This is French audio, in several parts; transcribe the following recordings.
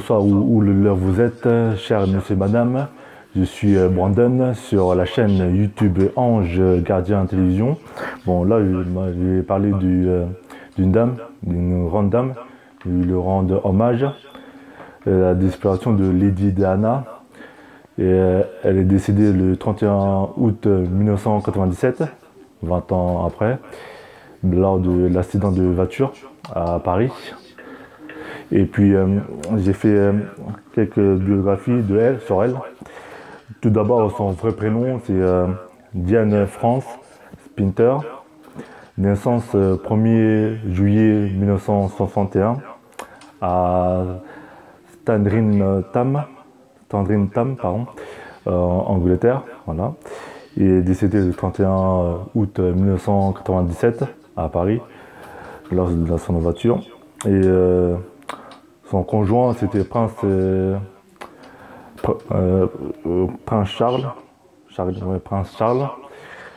Bonsoir où l'heure vous êtes, chers monsieur et madame. Je suis Brandon sur la chaîne YouTube Ange Gardien Télévision. Bon, là, je vais parler d'une dame, d'une grande dame. Je vais lui rendre hommage. La disparition de Lady Diana. Et, elle est décédée le 31 août 1997, 20 ans après, lors de l'accident de voiture à Paris. Et puis j'ai fait quelques biographies de elle, sur elle. Tout d'abord, son vrai prénom, c'est Diane France Spinter. Naissance 1er juillet 1961 à Sandringham, pardon, en Angleterre. Voilà. Il est décédé le 31 août 1997 à Paris, lors de son voiture. Et son conjoint, c'était Prince Charles. Prince Charles.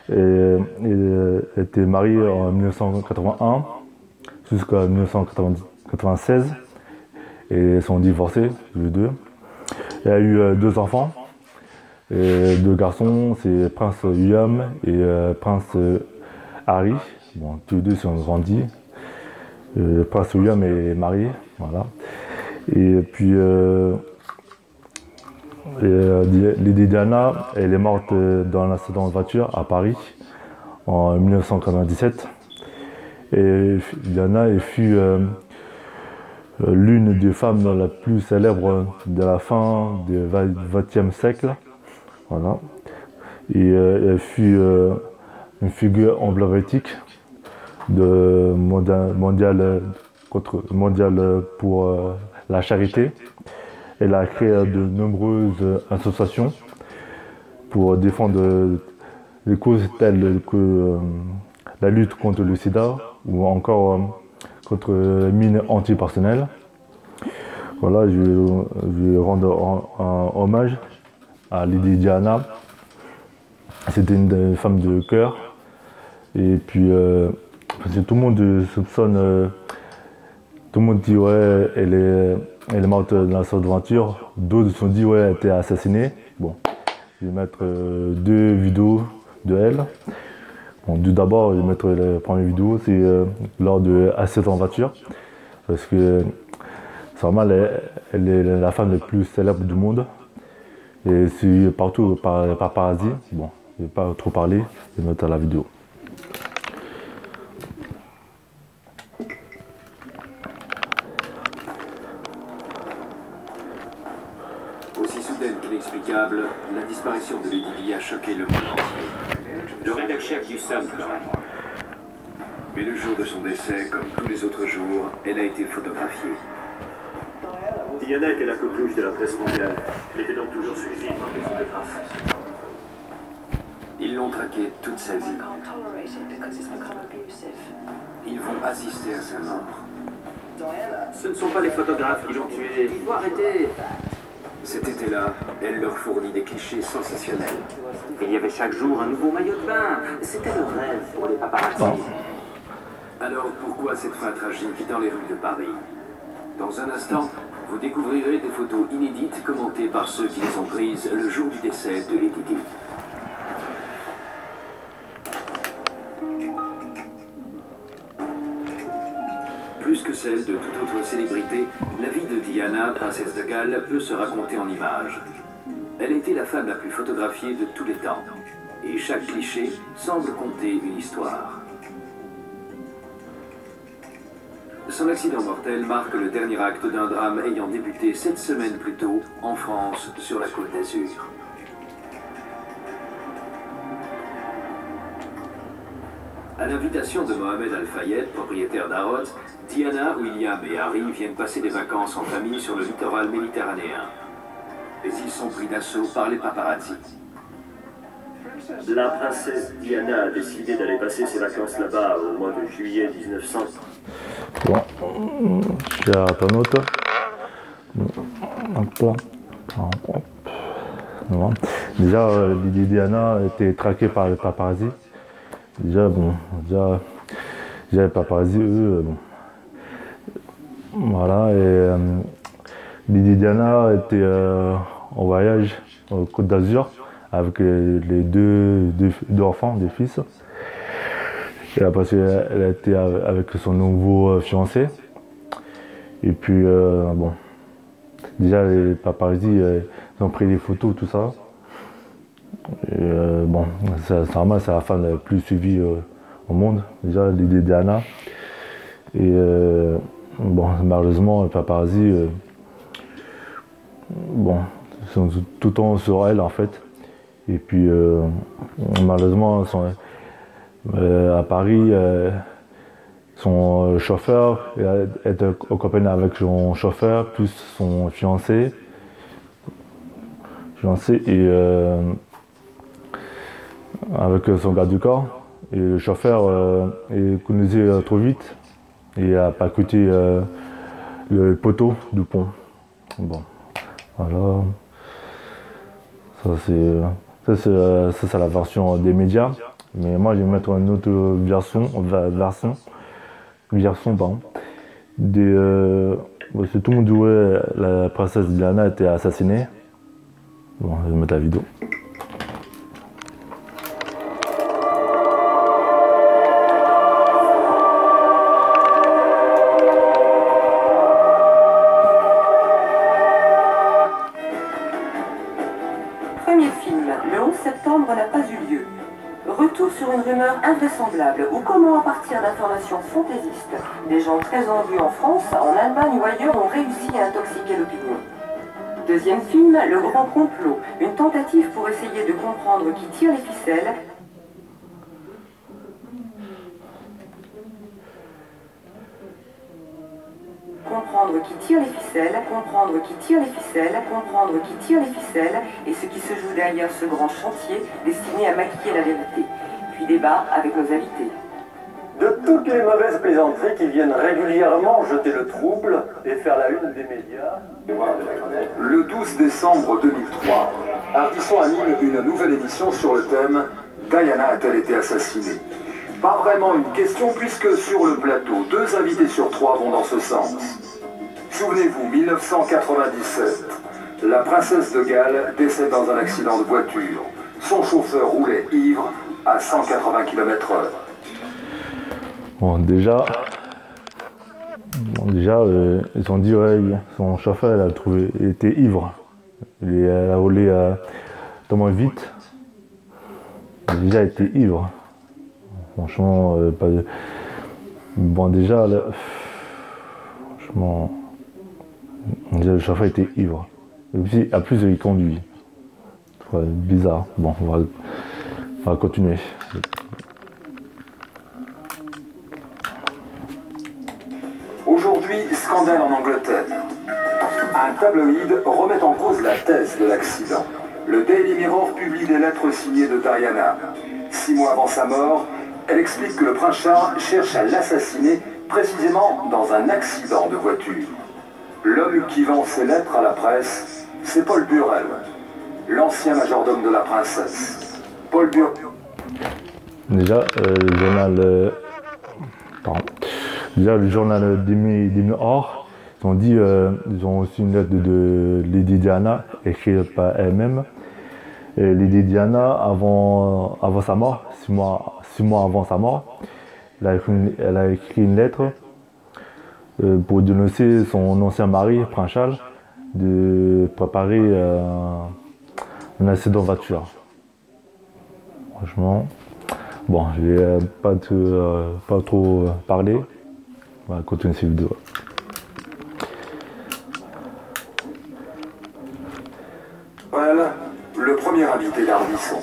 Et il était marié en 1981 jusqu'à 1996. Et ils sont divorcés, tous les deux. Il a eu deux enfants, et deux garçons, c'est Prince William et Prince Harry. Bon, tous les deux sont grandis. Prince William est marié, voilà. Et puis Lady Diana, elle est morte dans un accident de voiture à Paris en 1997. Et Diana fut l'une des femmes la plus célèbres de la fin du XXe siècle. Voilà. Et elle fut une figure emblématique de mondiale pour la charité. Elle a créé de nombreuses associations pour défendre les causes telles que la lutte contre le sida ou encore contre les mines antipersonnelles. Voilà, je vais rendre un hommage à Lady Diana. C'était une femme de cœur. Et puis, tout le monde soupçonne, tout le monde dit ouais, elle est morte dans sa voiture. D'autres se sont dit ouais, elle a été assassinée. Bon, je vais mettre deux vidéos de elle. Bon, tout d'abord, je vais mettre la première vidéo, c'est lors de accident en voiture. Parce que c'est normal, elle est la femme la plus célèbre du monde. Et c'est partout par paparazzi. Bon, je ne vais pas trop parler, je vais mettre la vidéo. Aussi soudaine qu'inexplicable, la disparition de Lady Di a choqué le monde entier. Le rédacteur du Sun pleurait. Mais le jour de son décès, comme tous les autres jours, elle a été photographiée. Diana était la coqueluche de la presse mondiale. Elle était donc toujours suivie par des photographes. Ils l'ont traquée toute sa vie. Ils vont assister à sa mort. Ce ne sont pas les photographes qui l'ont tuée. Il faut arrêter. Cet été-là, elle leur fournit des clichés sensationnels. Il y avait chaque jour un nouveau maillot de bain. C'était le rêve pour les paparazzi. Alors pourquoi cette fin tragique dans les rues de Paris? Dans un instant, vous découvrirez des photos inédites commentées par ceux qui les ont prises le jour du décès de Lady Di. Plus que celle de toute autre célébrité, la vie de Diana, princesse de Galles, peut se raconter en images. Elle était la femme la plus photographiée de tous les temps. Et chaque cliché semble conter une histoire. Son accident mortel marque le dernier acte d'un drame ayant débuté 7 semaines plus tôt en France, sur la Côte d'Azur. À l'invitation de Mohamed Al-Fayed, propriétaire d'Harrods, Diana, William et Harry viennent passer des vacances en famille sur le littoral méditerranéen. Mais ils sont pris d'assaut par les paparazzi. La princesse Diana a décidé d'aller passer ses vacances là-bas au mois de juillet 1900. Bon, je suis à ta note. Hop là. Hop. Voilà. Déjà, Lady Diana a été traquée par les paparazzi. Déjà, les paparazzi, eux, bon. Voilà, et Lady Diana était en voyage au Côte d'Azur avec les deux enfants, des fils. Et après, elle a été avec son nouveau fiancé. Et puis, bon, déjà les paparazzi, ils ont pris des photos, tout ça. Et, bon, c'est la femme la plus suivie au monde, déjà, Lady Diana. Et bon, malheureusement, les paparazzi, bon, sont tout le temps sur elle, en fait. Et puis, malheureusement, à Paris, son chauffeur est accompagné avec son chauffeur, plus son fiancé. Et avec son garde du corps. Et le chauffeur est conduisait trop vite et a percuté le poteau du pont. Bon, voilà. Ça c'est la version des médias. Mais moi je vais mettre une autre version pardon. C'est tout le monde dit ouais, la princesse Diana a été assassinée. Bon, je vais mettre la vidéo. Premier film, le 11 septembre n'a pas eu lieu. Retour sur une rumeur invraisemblable ou comment à partir d'informations fantaisistes, des gens très en vue en France, en Allemagne ou ailleurs ont réussi à intoxiquer l'opinion. Deuxième film, le grand complot, une tentative pour essayer de comprendre qui tire les ficelles. Comprendre qui tire les ficelles, comprendre qui tire les ficelles, comprendre qui tire les ficelles et ce qui se joue derrière ce grand chantier destiné à maquiller la vérité. Puis débat avec nos invités. De toutes les mauvaises plaisanteries qui viennent régulièrement jeter le trouble et faire la une des médias. Le 12 décembre 2003, Ardisson anime une nouvelle édition sur le thème « Diana a-t-elle été assassinée ?» Pas vraiment une question puisque sur le plateau, 2 invités sur 3 vont dans ce sens. Souvenez-vous, 1997, la princesse de Galles décède dans un accident de voiture. Son chauffeur roulait ivre à 180 km/h. Bon, déjà, ils ont dit ouais, son chauffeur il était ivre. Il a roulé tellement vite. Déjà, il était ivre. Franchement, pas de... Bon, déjà, là, franchement, déjà, le chauffeur était ivre. Et puis, à plus, il conduit. Ouais, bizarre. Bon, on va continuer. Aujourd'hui, scandale en Angleterre. Un tabloïd remet en cause la thèse de l'accident. Le Daily Mirror publie des lettres signées de Diana. 6 mois avant sa mort, elle explique que le prince Charles cherche à l'assassiner précisément dans un accident de voiture. L'homme qui vend ces lettres à la presse, c'est Paul Burrell, l'ancien majordome de la princesse. Paul Burrell. Déjà, le journal... pardon. Déjà, le journal des Mirror, ils ont aussi une lettre de Lady Diana, écrite par elle-même. Et Lady Diana, avant sa mort, 6 mois avant sa mort, elle a écrit une lettre pour dénoncer son ancien mari, Prince Charles, de préparer un accident de voiture. Franchement, bon, je vais pas trop parler. On va continuer cette vidéo. Voilà le premier invité d'Ardisson.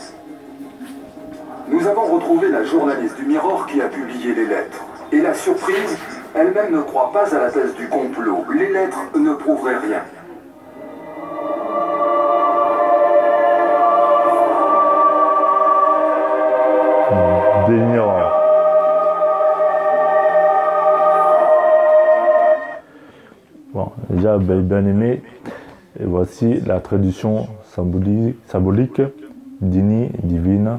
Nous avons retrouvé la journaliste du Mirror qui a publié les lettres. Et la surprise, elle-même ne croit pas à la thèse du complot. Les lettres ne prouveraient rien. Des Mirror. Bon, déjà bien aimé. Et voici la traduction symbolique dini, divine,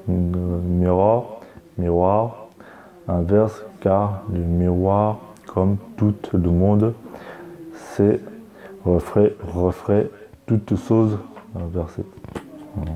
miroir, miroir, inverse, car le miroir, comme tout le monde, s'est referai toutes choses inversées. Voilà.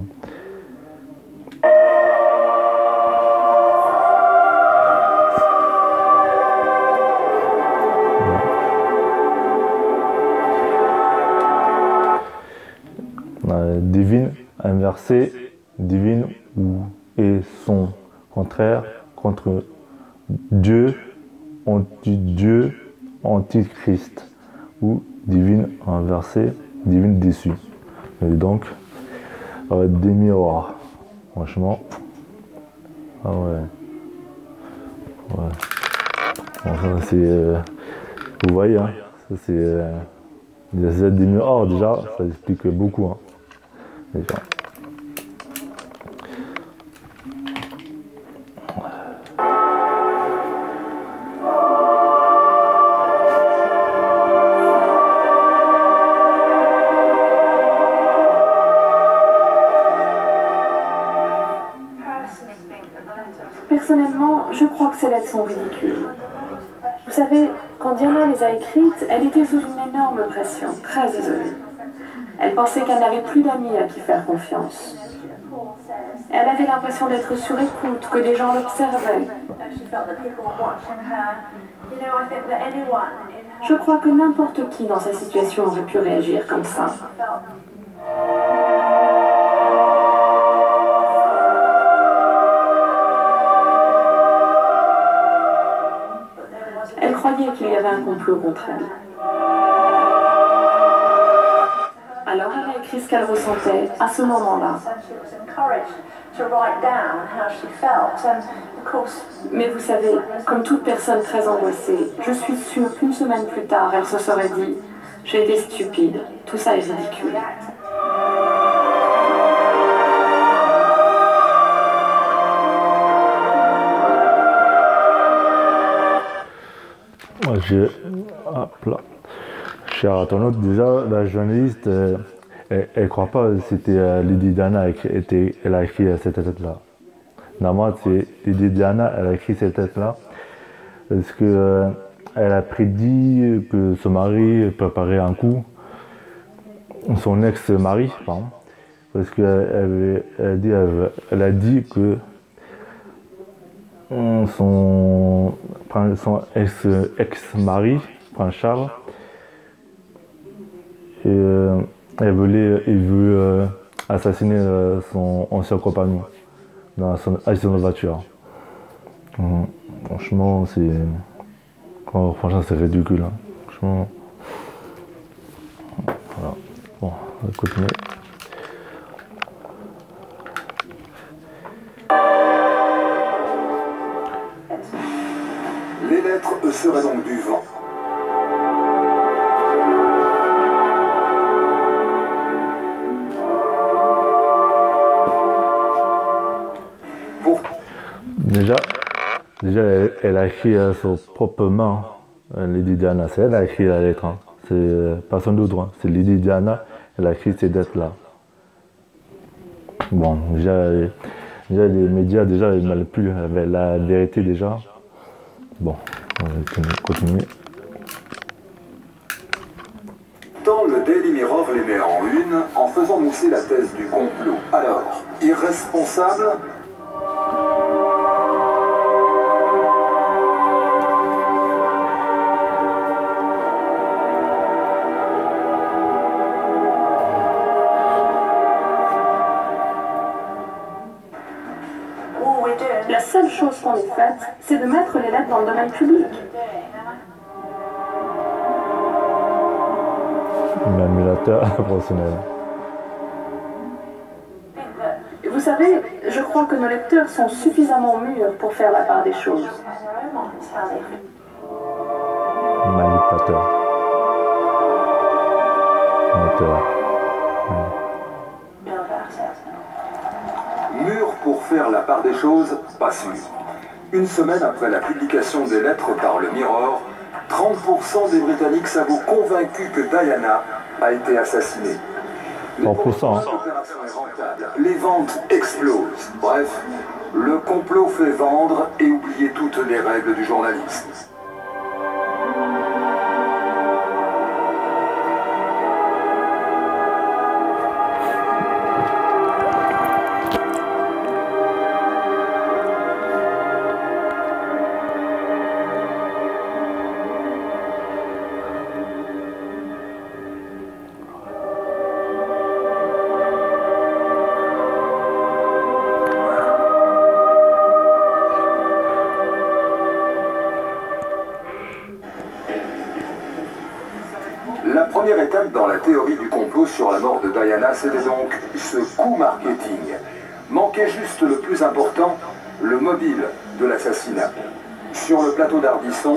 Divine inversée, divine ou et son contraire contre Dieu, anti-Dieu, antichrist ou divine inversée, divine déçue. Et donc, des miroirs, franchement, ah ouais, ouais. Bon, ça c'est, vous voyez, hein, ça c'est, des miroirs déjà, ça explique beaucoup, hein. Déjà. Personnellement, je crois que ces lettres sont ridicules. Vous savez, quand Diana les a écrites, elle était sous une énorme pression, très isolée. Elle pensait qu'elle n'avait plus d'amis à qui faire confiance. Elle avait l'impression d'être sur écoute, que des gens l'observaient. Je crois que n'importe qui dans sa situation aurait pu réagir comme ça. Elle croyait qu'il y avait un complot contre elle. Alors elle a écrit ce qu'elle ressentait à ce moment-là. Mais vous savez, comme toute personne très angoissée, je suis sûre qu'une semaine plus tard, elle se serait dit « J'ai été stupide, tout ça est ridicule ». Moi, cher internaute, déjà, la journaliste, elle croit pas que c'était Lady Diana elle a écrit cette lettre-là. Normalement, c'est Lady Diana, elle a écrit cette lettre-là parce que elle a prédit que son mari préparait un coup, son ex-mari, pardon, parce qu'elle a dit que son ex-mari, Prince Charles, il veut assassiner son ancien compagnon dans son voiture. Franchement, c'est ridicule. Hein. Franchement. Voilà. Bon, on va continuer. Les lettres seraient donc du vent. Déjà, elle a écrit à son propre main, Lady Diana. C'est elle qui a écrit la lettre. Hein. C'est personne d'autre. Hein. C'est Lady Diana, elle a écrit ces lettres-là. Bon, déjà les médias, déjà, ils n'allaient plus avec la vérité déjà. Bon, on va continuer. Tant le Daily Mirror les met en une en faisant mousser la thèse du complot. Alors, irresponsable ? La seule chose qu'on ait faite, c'est de mettre les lettres dans le domaine public. Manipulateur professionnel. Vous savez, je crois que nos lecteurs sont suffisamment mûrs pour faire la part des choses. Manipulateur. Mûr pour faire la part des choses, pas sûr. Une semaine après la publication des lettres par le Mirror, 30% des Britanniques s'avouent convaincus que Diana a été assassinée. 30%. L'opération est rentable. Les ventes explosent. Bref, le complot fait vendre et oublier toutes les règles du journalisme. principal dans la théorie du complot sur la mort de Diana, c'était donc ce coup marketing. Manquait juste le plus important, le mobile de l'assassinat. Sur le plateau d'Ardisson,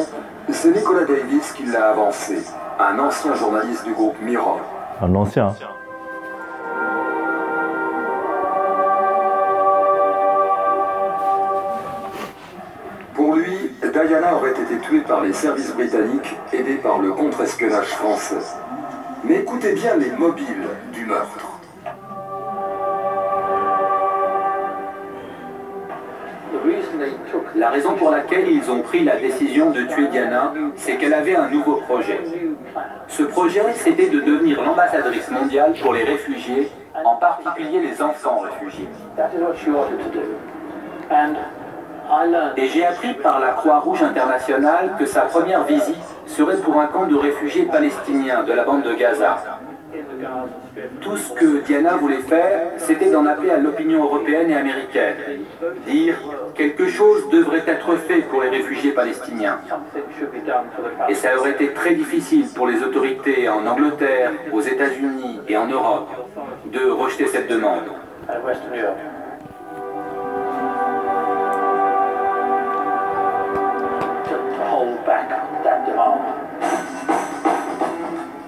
c'est Nicolas Davis qui l'a avancé, un ancien journaliste du groupe Mirror. Un ancien. Pour lui, Diana aurait été tuée par les services britanniques, aidés par le contre-espionnage français. Mais écoutez bien les mobiles du meurtre. La raison pour laquelle ils ont pris la décision de tuer Diana, c'est qu'elle avait un nouveau projet. Ce projet, c'était de devenir l'ambassadrice mondiale pour les réfugiés, en particulier les enfants réfugiés. Et j'ai appris par la Croix-Rouge internationale que sa première visite serait pour un camp de réfugiés palestiniens de la bande de Gaza. Tout ce que Diana voulait faire, c'était d'en appeler à l'opinion européenne et américaine. Dire quelque chose devrait être fait pour les réfugiés palestiniens. Et ça aurait été très difficile pour les autorités en Angleterre, aux États-Unis et en Europe de rejeter cette demande.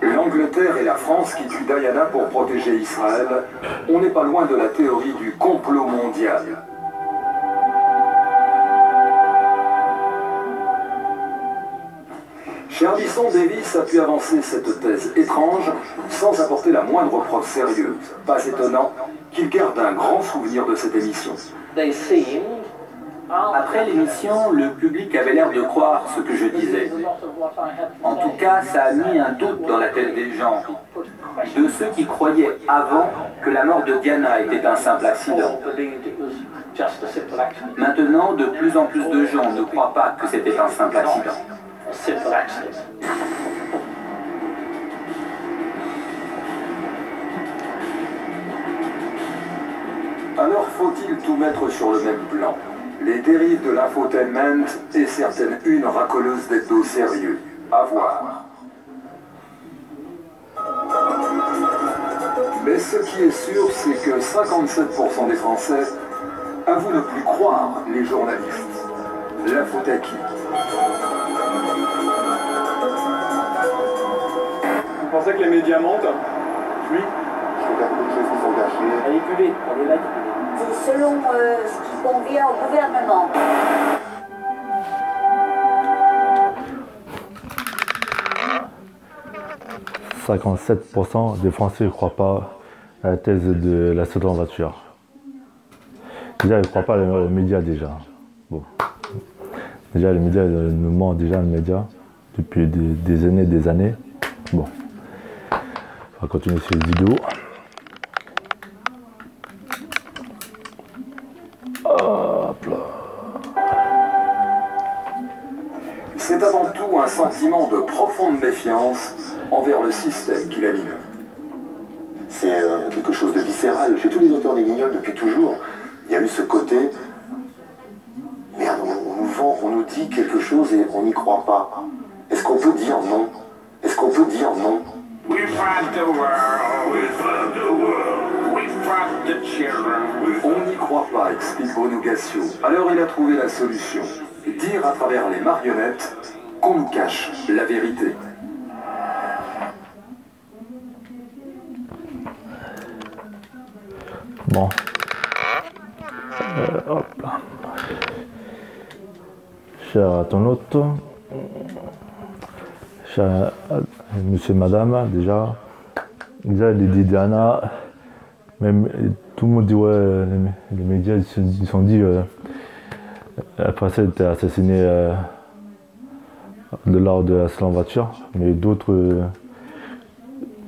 L'Angleterre et la France qui tuent Diana pour protéger Israël, on n'est pas loin de la théorie du complot mondial. Chez Ardisson, Davis a pu avancer cette thèse étrange sans apporter la moindre preuve sérieuse. Pas étonnant qu'il garde un grand souvenir de cette émission. Après l'émission, le public avait l'air de croire ce que je disais. En tout cas, ça a mis un doute dans la tête des gens, de ceux qui croyaient avant que la mort de Diana était un simple accident. Maintenant, de plus en plus de gens ne croient pas que c'était un simple accident. Alors faut-il tout mettre sur le même plan? Les dérives de l'infotainment et certaines unes racoleuses d'hebdo sérieux. À voir. Mais ce qui est sûr, c'est que 57% des Français avouent ne plus croire les journalistes. La faute à qui? Vous pensez que les médias mentent? Oui. Je regarde beaucoup de choses qui sont cachées. Manipulé, on est manipulé. C'est selon ce qui convient au gouvernement. « 57% des Français ne croient pas à la thèse de l'accident en voiture. Déjà, ils ne croient pas aux médias déjà. Bon. Déjà, les médias nous mentent déjà, les médias, depuis des années. Bon. On va continuer sur les vidéos. Hop là. C'est avant tout un sentiment de profonde méfiance envers le système qui l'anime. C'est quelque chose de viscéral. Chez tous les auteurs des Guignols, depuis toujours, il y a eu ce côté... Merde, on nous vend, on nous dit quelque chose et on n'y croit pas. Est-ce qu'on peut dire non? Est-ce qu'on peut dire non? On n'y croit pas, explique Bruno Gassio. Alors il a trouvé la solution. Dire à travers les marionnettes qu'on nous cache la vérité. Bon. Hop là. Cher internaute, cher monsieur, madame, déjà il dit Diana, même tout le monde dit ouais, les médias ils sont dit après ça elle était assassinée de l'ordre de l'accident en voiture, mais d'autres,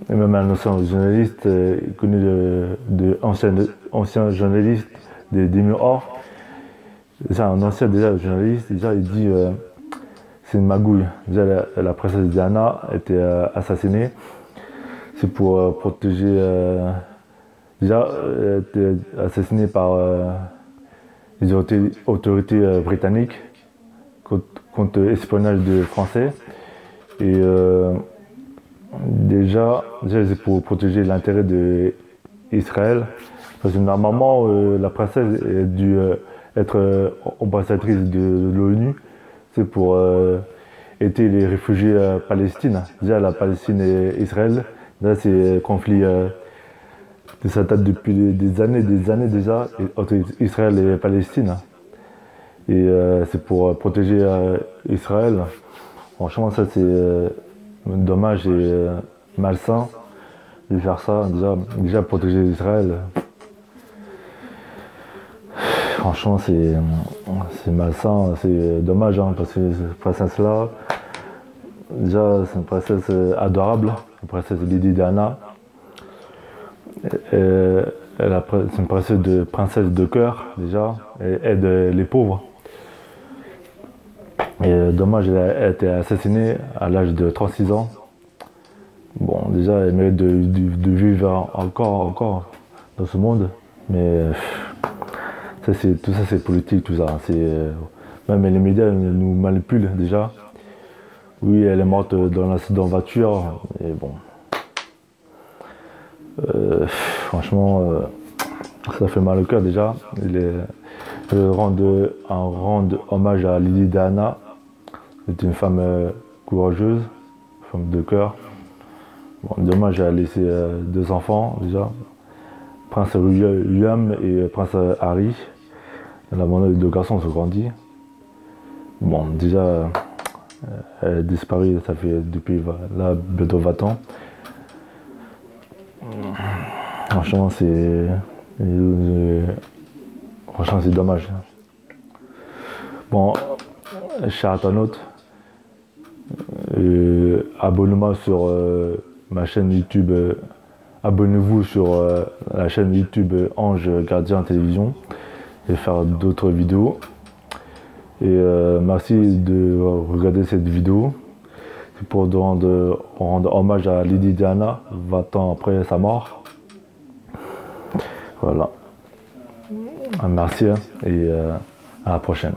et même un ancien journaliste connu ancien journaliste des Mirror, un ancien déjà journaliste, déjà il dit c'est une magouille. Déjà la princesse Diana a été assassinée. C'est pour protéger. Déjà, elle a été assassinée par les autorités britanniques contre espionnage de Français. Et Déjà c'est pour protéger l'intérêt d'Israël. Parce que normalement, la princesse a dû être ambassadrice de l'ONU. C'est pour aider les réfugiés palestiniens. Déjà, la Palestine et Israël, là, c'est un conflit ça date depuis des années déjà, entre Israël et Palestine. Et c'est pour protéger Israël. Franchement, ça, c'est dommage et malsain de faire ça. Déjà protéger Israël. Franchement, c'est malsain, c'est dommage, hein, parce que cette princesse-là, déjà, c'est une princesse adorable, une princesse Lady Diana. C'est une princesse de cœur, déjà, et aide les pauvres. Et dommage, elle a été assassinée à l'âge de 36 ans. Bon, déjà, elle mérite de vivre encore dans ce monde, mais tout ça c'est politique, tout ça. Même les médias nous manipulent déjà. Oui, elle est morte dans l'accident de voiture, et bon. Franchement, ça fait mal au cœur déjà. Rendre hommage à Lady Diana. C'est une femme courageuse, femme de cœur. Bon, dommage, elle a laissé 2 enfants déjà. Prince William et Prince Harry. Elle a demandé 2 garçons se grandit. Bon, déjà, elle a disparu, ça fait depuis là, bientôt 20 ans. Franchement, c'est dommage. Bon, chers internautes, abonnez-moi sur ma chaîne YouTube. Abonnez-vous sur la chaîne YouTube Ange Gardien Télévision et faire d'autres vidéos. Et merci de regarder cette vidéo. C'est pour rendre hommage à Lady Diana 20 ans après sa mort. Voilà. Merci et à la prochaine.